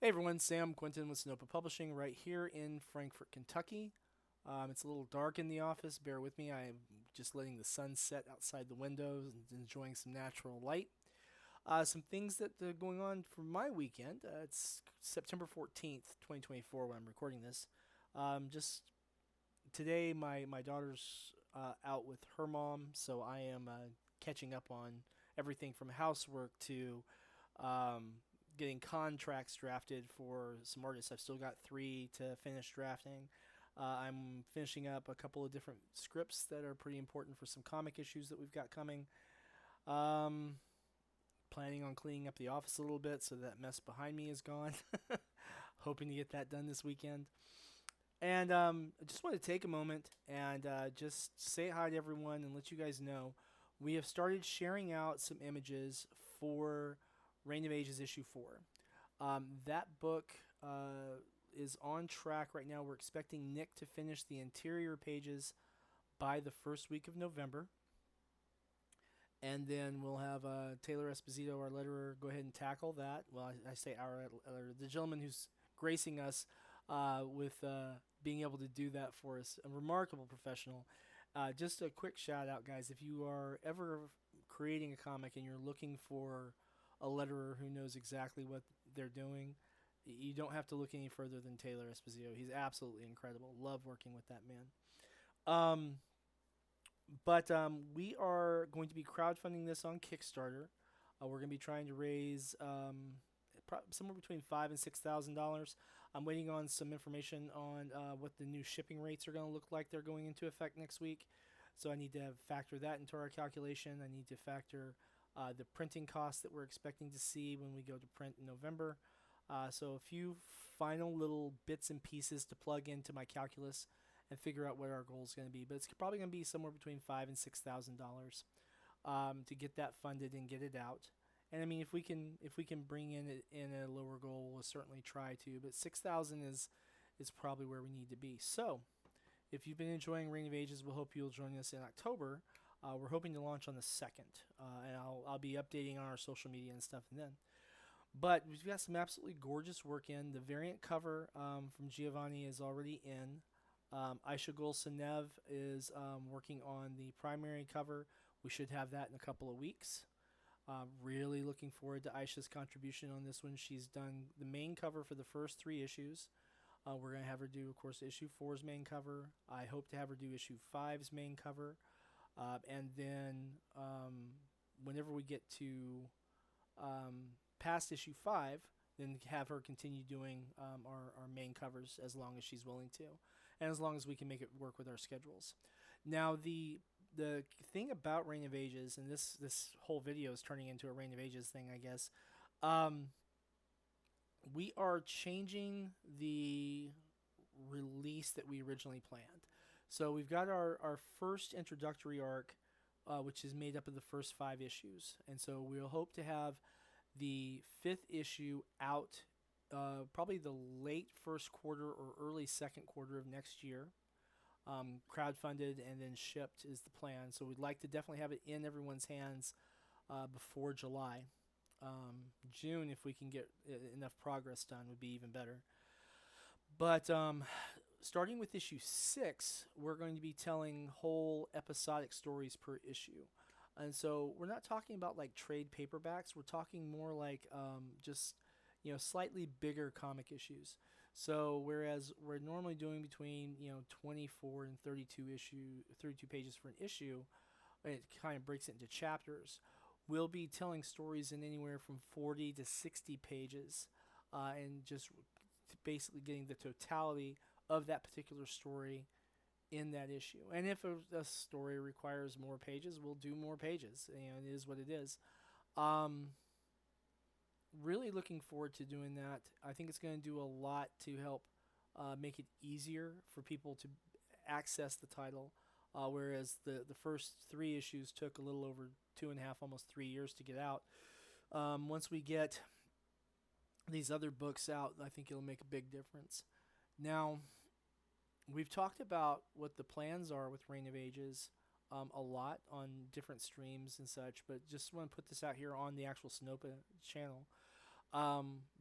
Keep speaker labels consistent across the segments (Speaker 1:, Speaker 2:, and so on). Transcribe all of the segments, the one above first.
Speaker 1: Hey everyone, Sam Quinton with Sonopa Publishing right here in Frankfort, Kentucky. It's a little dark in the office. Bear with me. I'm just letting the sun set outside the windows and enjoying some natural light. Some things that are going on for my weekend. It's September 14th, 2024, when I'm recording this. Just today, my daughter's out with her mom, so I am catching up on everything from housework to um, getting contracts drafted for some artists. I've still got three to finish drafting. I'm finishing up a couple of different scripts that are pretty important for some comic issues that we've got coming. Um, Planning on cleaning up the office a little bit so that mess behind me is gone. Hoping to get that done this weekend. And I just want to take a moment and just say hi to everyone and let you guys know we have started sharing out some images for Reign of Ages issue 4. That book is on track right now. We're expecting Nick to finish the interior pages by the first week of November. And then we'll have Taylor Esposito, our letterer, go ahead and tackle that. Well, I say our letterer, the gentleman who's gracing us with being able to do that for us, a remarkable professional. Just a quick shout out, guys. If you are ever creating a comic and you're looking for a letterer who knows exactly what they're doing, you don't have to look any further than Taylor Esposito. He's absolutely incredible. Love working with that man. Um, but we are going to be crowdfunding this on Kickstarter. We're going to be trying to raise somewhere between $5,000 and $6,000. I'm waiting on some information on what the new shipping rates are going to look like. They're going into effect next week, so I need to factor that into our calculation. I need to factor the printing costs that we're expecting to see when we go to print in November. So a few final little bits and pieces to plug into my calculus and figure out what our goal is going to be. But it's probably going to be somewhere between $5,000 and $6,000 to get that funded and get it out. And I mean, if we can bring in a lower goal, we'll certainly try to. But 6,000 is probably where we need to be. So if you've been enjoying Reign of Ages, we'll hope you'll join us in October. We're hoping to launch on the 2nd, and I'll be updating on our social media and stuff and then. But we've got some absolutely gorgeous work in. The variant cover from Giovanni is already in. Aisha Golsanev is working on the primary cover. We should have that in a couple of weeks. Really looking forward to Aisha's contribution on this one. She's done the main cover for the first three issues. We're going to have her do, of course, issue four's main cover. I hope to have her do issue five's main cover. And then whenever we get to past issue 5, then have her continue doing our main covers as long as she's willing to, and as long as we can make it work with our schedules. Now, the thing about Reign of Ages, and this whole video is turning into a Reign of Ages thing, I guess. Um, we are changing the release that we originally planned. So we've got our first introductory arc, which is made up of the first 5 issues, and so we'll hope to have the 5th issue out probably the late first quarter or early second quarter of next year. Crowdfunded and then shipped is the plan. So we'd like to definitely have it in everyone's hands before July. June, if we can get enough progress done, would be even better. But starting with issue 6, we're going to be telling whole episodic stories per issue. And so we're not talking about like trade paperbacks. We're talking more like just slightly bigger comic issues. So whereas we're normally doing between 24 and 32 pages for an issue, it kind of breaks it into chapters. We'll be telling stories in anywhere from 40 to 60 pages, and just basically getting the totality of that particular story in that issue. And if a story requires more pages, we'll do more pages. It is what it is. Um, Really looking forward to doing that. I think it's going to do a lot to help make it easier for people to access the title. Whereas the first 3 issues took a little over 2.5, almost 3 years to get out. Once we get these other books out, I think it'll make a big difference. Now, we've talked about what the plans are with Reign of Ages a lot on different streams and such, but just want to put this out here on the actual Sonopa channel.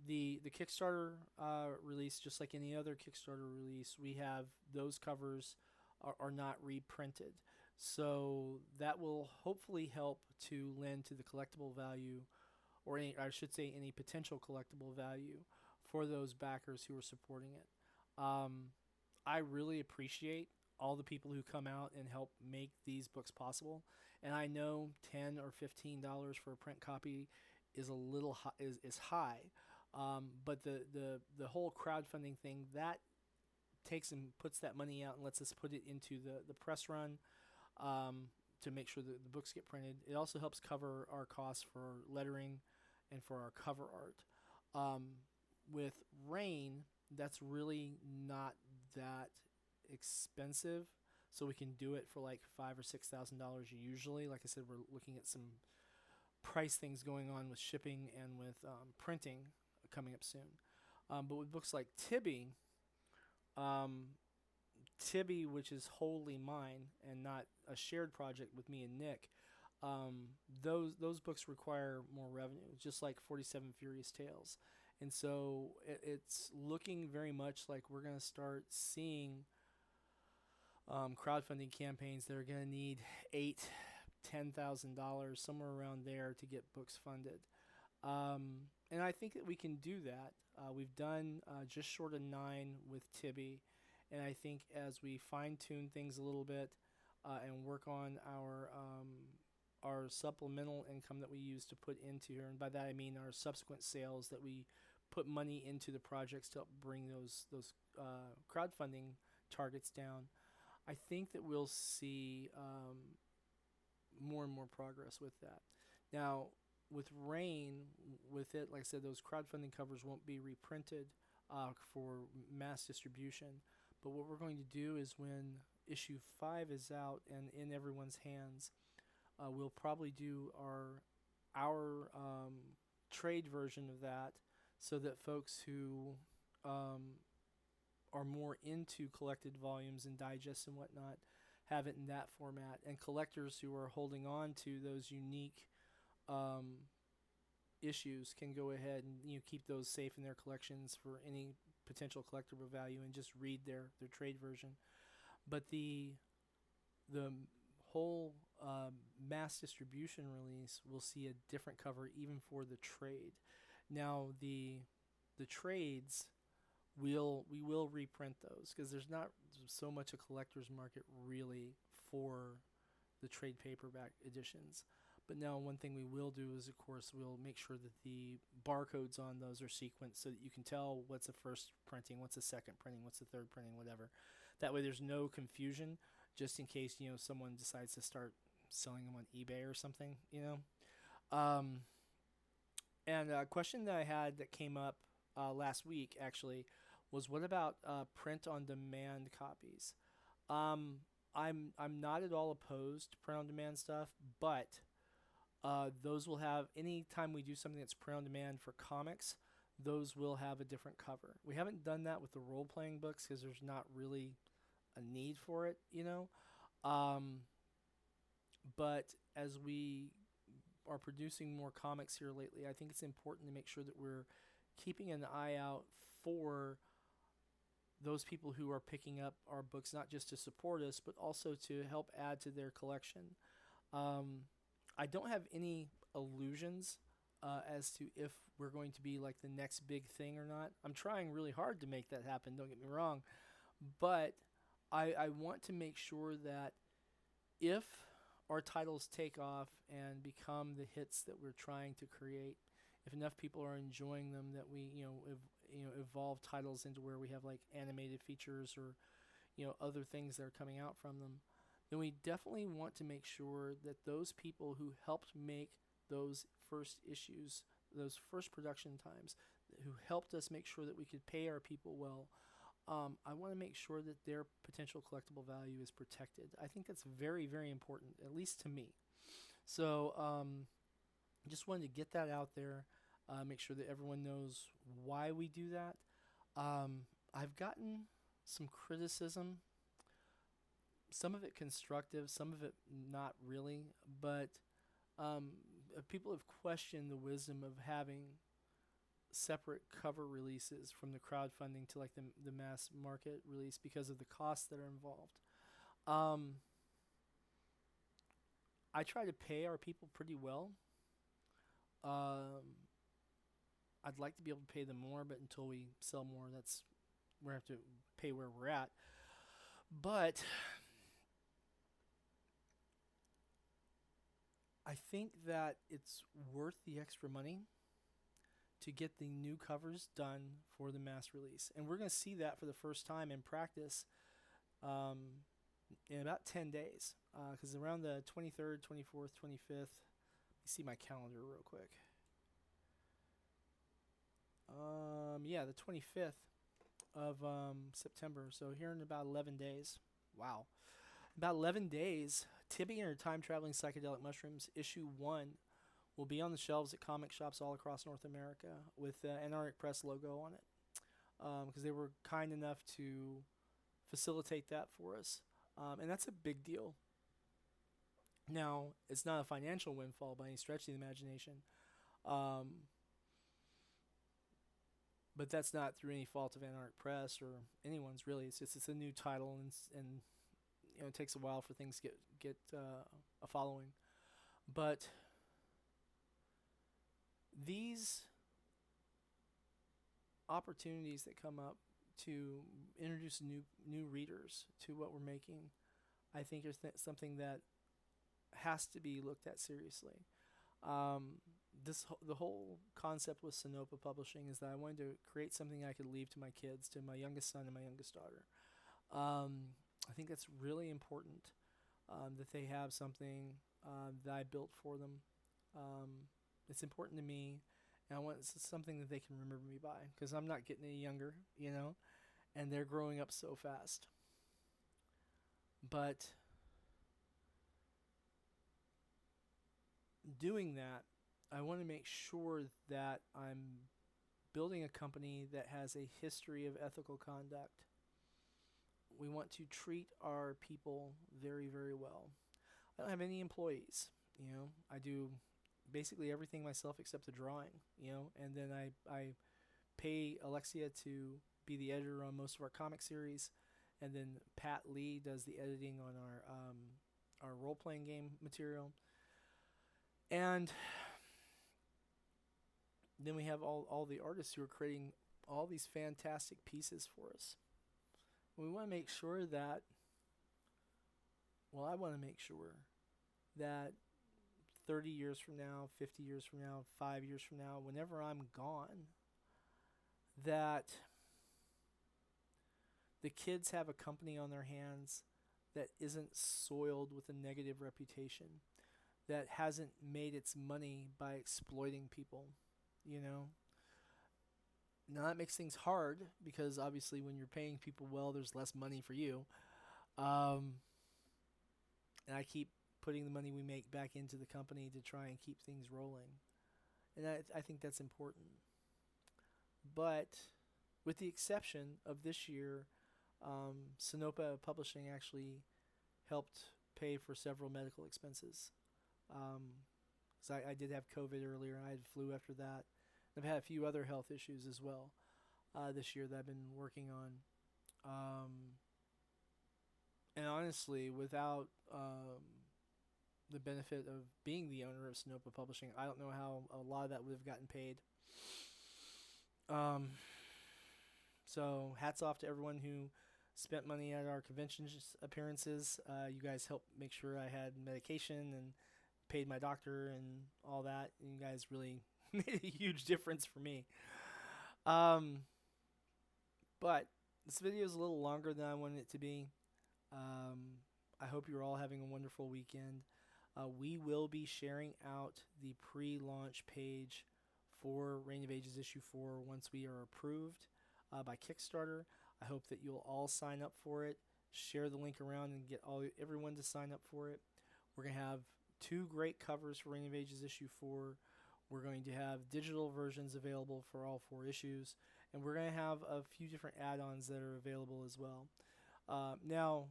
Speaker 1: The Kickstarter release, just like any other Kickstarter release, we have those covers are not reprinted. So that will hopefully help to lend to the collectible value, or any, I should say, any potential collectible value for those backers who are supporting it. Um, I really appreciate all the people who come out and help make these books possible. And I know $10 or $15 for a print copy is a little is high, but the whole crowdfunding thing that takes and puts that money out and lets us put it into the press run, to make sure that the books get printed. It also helps cover our costs for lettering and for our cover art. Um, with Rain, that's really not that expensive, so we can do it for like $5,000 or $6,000 usually. Like I said, we're looking at some price things going on with shipping and with printing coming up soon. But with books like um, Tibby, which is wholly mine and not a shared project with me and Nick, those books require more revenue, just like 47 Furious Tales. And so it's looking very much like we're going to start seeing crowdfunding campaigns that are going to need $8,000, $10,000, somewhere around there to get books funded. And I think that we can do that. We've done just short of 9 with Tibby, and I think as we fine tune things a little bit and work on our supplemental income that we use to put into here, and by that I mean our subsequent sales that we put money into the projects to help bring those crowdfunding targets down. I think that we'll see more and more progress with that. Now, with Rain, with it, like I said, those crowdfunding covers won't be reprinted for mass distribution. But what we're going to do is when issue 5 is out and in everyone's hands, we'll probably do our trade version of that, so that folks who are more into collected volumes and digests and whatnot have it in that format, and collectors who are holding on to those unique issues can go ahead and keep those safe in their collections for any potential collectible value and just read their trade version. But the whole mass distribution release will see a different cover even for the trade. Now the trades we will reprint those because there's not so much a collector's market really for the trade paperback editions. But now one thing we will do is, of course, we'll make sure that the barcodes on those are sequenced so that you can tell what's the first printing, what's the second printing, what's the third printing, whatever. That way there's no confusion, just in case someone decides to start selling them on eBay or something. And a question that I had that came up last week actually was, what about print on demand copies? I'm not at all opposed to print on demand stuff, but those will have, anytime we do something that's print on demand for comics, those will have a different cover. We haven't done that with the role playing books because there's not really a need for it. But as we are producing more comics here lately, I think it's important to make sure that we're keeping an eye out for those people who are picking up our books, not just to support us, but also to help add to their collection. I don't have any illusions as to if we're going to be like the next big thing or not. I'm trying really hard to make that happen, don't get me wrong. But I want to make sure that if our titles take off and become the hits that we're trying to create, if enough people are enjoying them, that we evolve titles into where we have like animated features or other things that are coming out from them, then we definitely want to make sure that those people who helped make those first issues, those first production times, who helped us make sure that we could pay our people well, I want to make sure that their potential collectible value is protected. I think that's very, very important, at least to me. So just wanted to get that out there, make sure that everyone knows why we do that. I've gotten some criticism, some of it constructive, some of it not really, but people have questioned the wisdom of having separate cover releases from the crowdfunding to like the mass market release because of the costs that are involved. Um, I try to pay our people pretty well. Um, I'd like to be able to pay them more, but until we sell more, that's we have to pay where we're at. But I think that it's worth the extra money to get the new covers done for the mass release, and we're going to see that for the first time in practice um, in about 10 days. Because around the 23rd, 24th, 25th, let me see my calendar real quick. Yeah, the 25th of September. So here in about 11 days. Wow. About 11 days, Tibby and her time traveling psychedelic mushrooms issue 1 will be on the shelves at comic shops all across North America with the Antarctic Press logo on it. Because they were kind enough to facilitate that for us. And that's a big deal. Now, it's not a financial windfall by any stretch of the imagination. Um, but that's not through any fault of Antarctic Press or anyone's really. It's a new title, and it takes a while for things to get a following. But these opportunities that come up to introduce new readers to what we're making, I think is something that has to be looked at seriously. Um, the whole concept with Sonopah Publishing is that I wanted to create something I could leave to my kids, to my youngest son and my youngest daughter. I think that's really important, that they have something that I built for them. It's important to me, and I want something that they can remember me by, because I'm not getting any younger, and they're growing up so fast. But doing that, I want to make sure that I'm building a company that has a history of ethical conduct. We want to treat our people very, very well. I don't have any employees. I do basically everything myself except the drawing. And then I pay Alexia to be the editor on most of our comic series, and then Pat Lee does the editing on our role playing game material. And then we have all the artists who are creating all these fantastic pieces for us. We want to make sure that, I want to make sure that 30 years from now, 50 years from now, 5 years from now, whenever I'm gone, that the kids have a company on their hands that isn't soiled with a negative reputation, that hasn't made its money by exploiting people. Now that makes things hard, because obviously when you're paying people well, there's less money for you. And I keep putting the money we make back into the company to try and keep things rolling. And I think that's important. But with the exception of this year, Sonopah Publishing actually helped pay for several medical expenses. Because I did have COVID earlier, and I had flu after that. I've had a few other health issues as well this year that I've been working on. And honestly, without the benefit of being the owner of Sonopah Publishing, I don't know how a lot of that would have gotten paid. So hats off to everyone who spent money at our convention appearances. You guys helped make sure I had medication and paid my doctor and all that. And you guys really made a huge difference for me. But this video is a little longer than I wanted it to be. I hope you're all having a wonderful weekend. We will be sharing out the pre-launch page for Reign of Ages issue 4 once we are approved by Kickstarter. I hope that you'll all sign up for it. Share the link around and get everyone to sign up for it. We're going to have 2 great covers for Reign of Ages issue 4. We're going to have digital versions available for all 4 issues. And we're going to have a few different add-ons that are available as well. Now,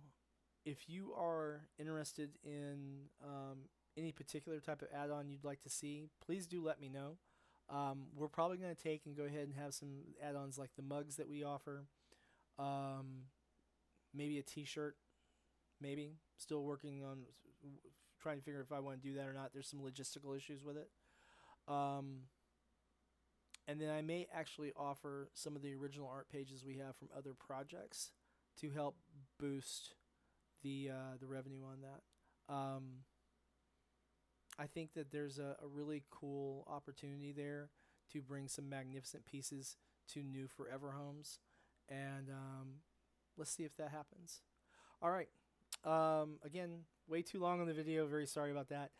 Speaker 1: if you are interested in any particular type of add-on you'd like to see, please do let me know. We're probably going to take and go ahead and have some add-ons like the mugs that we offer. Um, Maybe a T-shirt. Maybe still working on trying to figure if I want to do that or not. There's some logistical issues with it. Um, and then I may actually offer some of the original art pages we have from other projects to help boost the revenue on that. I think that there's a really cool opportunity there to bring some magnificent pieces to new forever homes, and let's see if that happens. All right. Again, way too long on the video. Very sorry about that.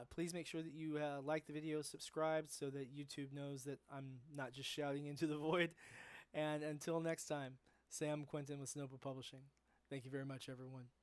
Speaker 1: Please make sure that you like the video, subscribe, so that YouTube knows that I'm not just shouting into the void. And until next time, Sam Quinton with Snowpa Publishing. Thank you very much, everyone.